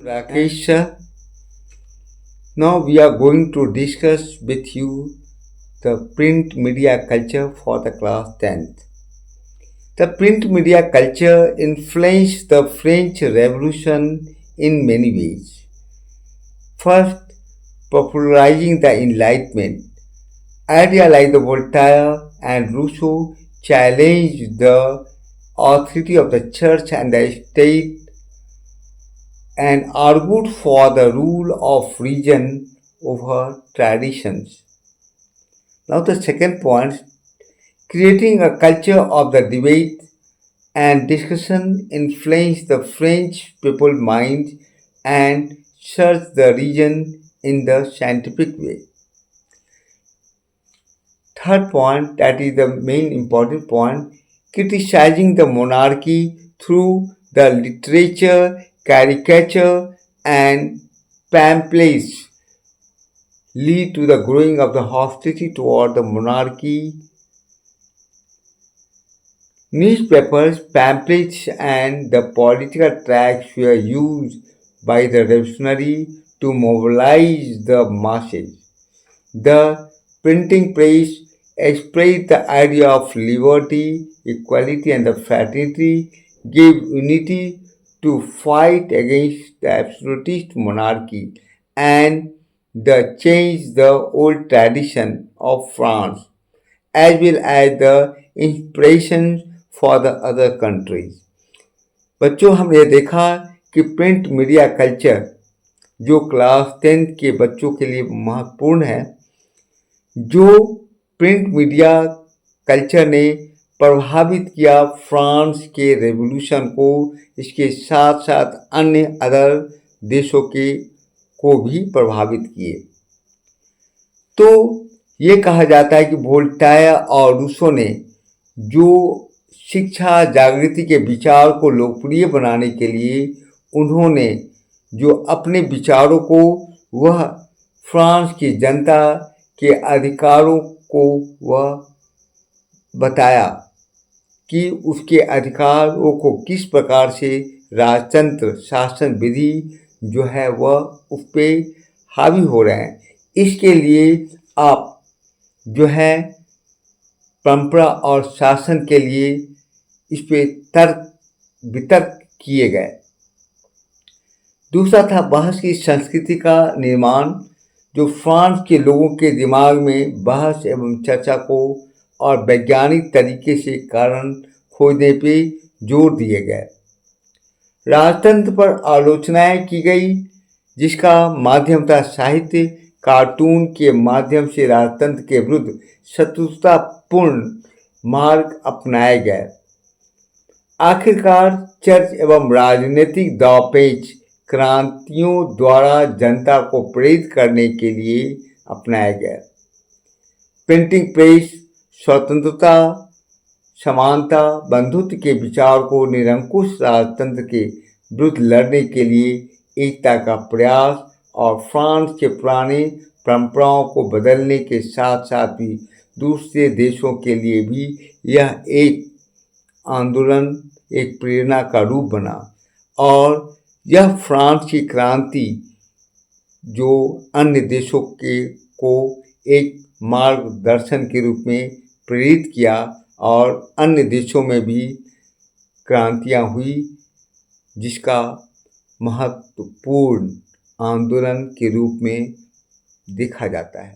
Rakesh, sir, now we are going to discuss with you the print media culture for the class 10th. The print media culture influenced the French Revolution in many ways. First, popularizing the Enlightenment. Ideas like the Voltaire and Rousseau challenged the authority of the church and the state and argued for the rule of reason over traditions. Now, the second point, creating a culture of the debate and discussion influenced the French people mind and searched the region in the scientific way. Third point, that is the main important point, criticizing the monarchy through the literature, caricature, and pamphlets lead to the growing of the hostility toward the monarchy. Newspapers, pamphlets, and the political tracts were used by the revolutionary to mobilize the masses. The printing press expressed the idea of liberty, equality, and the fraternity, gave unity to fight against the absolutist monarchy, and the changed the old tradition of France, as well as the inspiration for the other countries. बच्चों, हमने देखा कि print media culture जो class 10 के बच्चों के लिए महत्वपूर्ण है, जो प्रिंट मीडिया कल्चर ने प्रभावित किया फ्रांस के रेवोल्यूशन को, इसके साथ साथ अन्य अदर देशों के को भी प्रभावित किए। तो ये कहा जाता है कि वोल्टायर और रूसो ने जो शिक्षा जागृति के विचार को लोकप्रिय बनाने के लिए उन्होंने जो अपने विचारों को वह फ्रांस की जनता के अधिकारों को वह बताया कि उसके अधिकारों को किस प्रकार से राजतंत्र शासन विधि जो है वह उस पर हावी हो रहे हैं। इसके लिए आप जो है परंपरा और शासन के लिए इस पे तर्क वितर्क किए गए। दूसरा था बहस की संस्कृति का निर्माण, जो फ्रांस के लोगों के दिमाग में बहस एवं चर्चा को और वैज्ञानिक तरीके से कारण खोजने पे जोर दिए गए। राजतंत्र पर आलोचनाएं की गई, जिसका माध्यम था साहित्य, कार्टून के माध्यम से राजतंत्र के विरुद्ध शत्रुतापूर्ण मार्ग अपनाए गए। आखिरकार चर्च एवं राजनीतिक दांवपेच क्रांतियों द्वारा जनता को प्रेरित करने के लिए अपनाए गए। प्रिंटिंग प्रेस स्वतंत्रता, समानता, बंधुत्व के विचार को निरंकुश राजतंत्र के विरुद्ध लड़ने के लिए एकता का प्रयास और फ्रांस के पुराने परंपराओं को बदलने के साथ साथ भी दूसरे देशों के लिए भी यह एक आंदोलन, एक प्रेरणा का रूप बना और यह फ्रांस की क्रांति जो अन्य देशों के को एक मार्गदर्शन के रूप में प्रेरित किया और अन्य देशों में भी क्रांतियां हुई, जिसका महत्वपूर्ण आंदोलन के रूप में देखा जाता है।